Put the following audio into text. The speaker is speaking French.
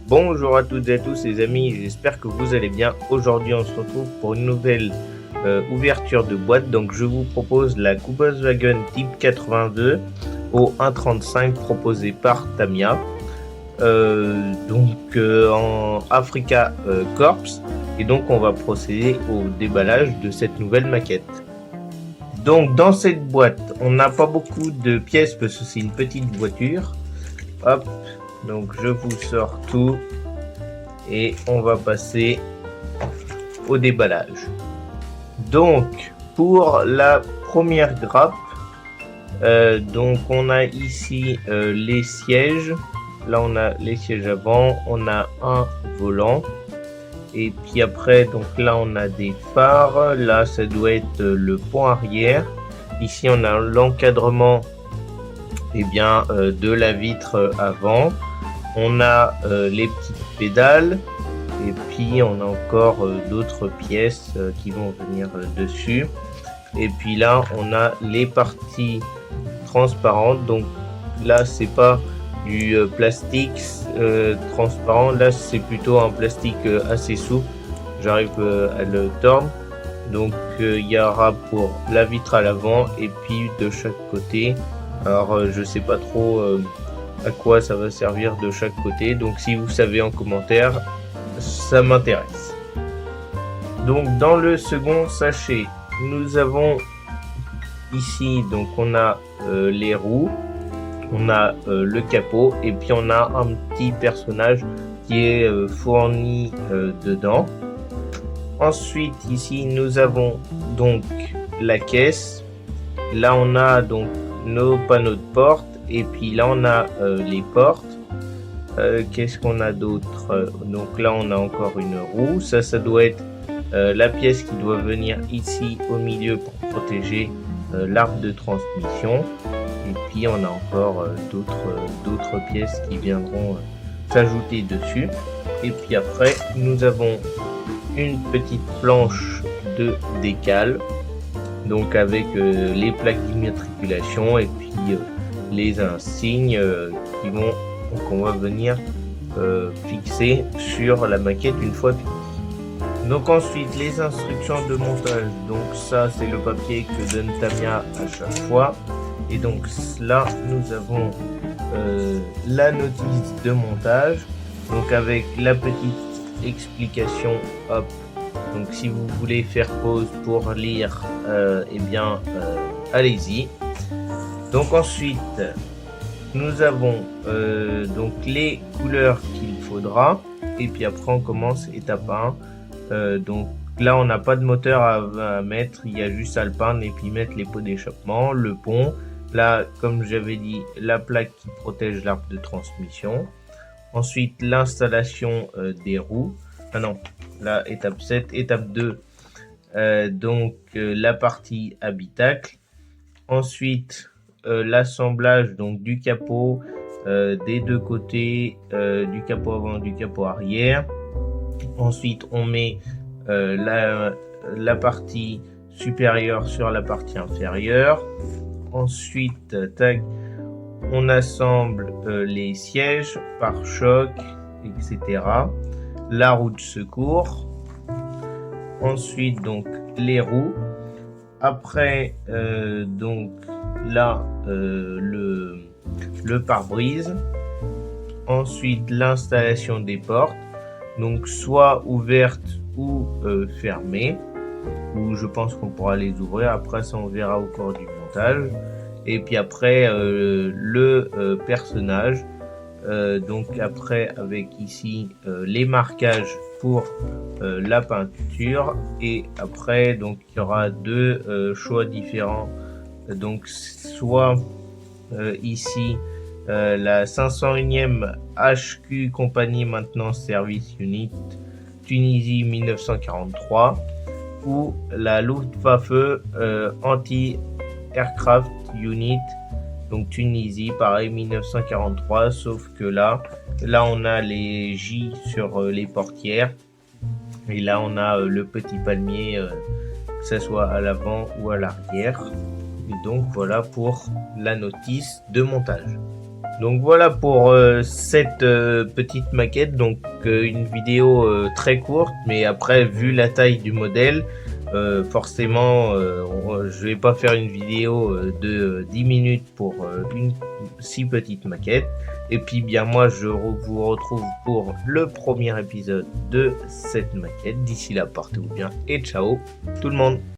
Bonjour à toutes et à tous les amis, j'espère que vous allez bien. Aujourd'hui on se retrouve pour une nouvelle ouverture de boîte. Donc je vous propose la Volkswagen Type 82 au 1.35 proposée par Tamiya. En Africa Corps. Et donc on va procéder au déballage de cette nouvelle maquette. Donc dans cette boîte, on n'a pas beaucoup de pièces parce que c'est une petite voiture. Hop, donc je vous sors tout et on va passer au déballage. Donc pour la première grappe, donc on a ici les sièges. Là on a les sièges avant, on a un volant. Et puis après, donc là on a des phares, là ça doit être le pont arrière. Ici on a l'encadrement de la vitre avant. On a les petites pédales et puis on a encore d'autres pièces qui vont venir dessus. Et puis là on a les parties transparentes. Donc là c'est pas du plastique transparent, là c'est plutôt un plastique assez souple. J'arrive à le tordre. Donc il y aura pour la vitre à l'avant et puis de chaque côté. Alors je sais pas trop à quoi ça va servir de chaque côté, donc si vous savez en commentaire, ça m'intéresse. Donc dans le second sachet, nous avons ici, donc on a les roues, on a le capot et puis on a un petit personnage qui est fourni dedans. Ensuite ici nous avons donc la caisse. Là on a donc nos panneaux de porte et puis là on a les portes. Qu'est-ce qu'on a d'autre? Donc là on a encore une roue. Ça doit être la pièce qui doit venir ici au milieu pour protéger l'arbre de transmission. Et puis on a encore d'autres pièces qui viendront s'ajouter dessus. Et puis après nous avons une petite planche de décale, donc avec les plaques d'immatriculation et puis les insignes qu'on va venir fixer sur la maquette une fois finie. Donc ensuite les instructions de montage, donc ça c'est le papier que donne Tamiya à chaque fois. Et donc là nous avons la notice de montage, donc avec la petite explication. Hop, donc si vous voulez faire pause pour lire, allez-y. Donc ensuite nous avons donc les couleurs qu'il faudra et puis après on commence étape 1. Donc là on n'a pas de moteur à mettre, il y a juste à le peindre et puis mettre les pots d'échappement, le pont. Là comme j'avais dit, la plaque qui protège l'arbre de transmission. Ensuite l'installation des roues. Ah non, là étape 7, étape 2, la partie habitacle. Ensuite l'assemblage donc du capot des deux côtés, du capot avant, du capot arrière. Ensuite on met la partie supérieure sur la partie inférieure. Ensuite on assemble les sièges, pare-choc, etc. La roue de secours. Ensuite donc les roues. Après donc là le pare-brise. Ensuite l'installation des portes, donc soit ouvertes ou fermées, ou je pense qu'on pourra les ouvrir. Après ça on verra au cours du montage. Et puis après le personnage, donc après avec ici les marquages pour la peinture. Et après donc il y aura deux choix différents, donc soit ici la 501e HQ Compagnie Maintenance Service Unit Tunisie 1943 ou la Luftwaffe Anti-Aircraft Unit, donc Tunisie, pareil 1943, sauf que là on a les J sur les portières et là on a le petit palmier, que ce soit à l'avant ou à l'arrière. Et donc voilà pour la notice de montage. Donc voilà pour cette petite maquette, donc une vidéo très courte, mais après vu la taille du modèle, forcément je vais pas faire une vidéo de 10 minutes pour une si petite maquette. Et puis bien moi je vous retrouve pour le premier épisode de cette maquette. D'ici là, portez-vous bien et ciao tout le monde.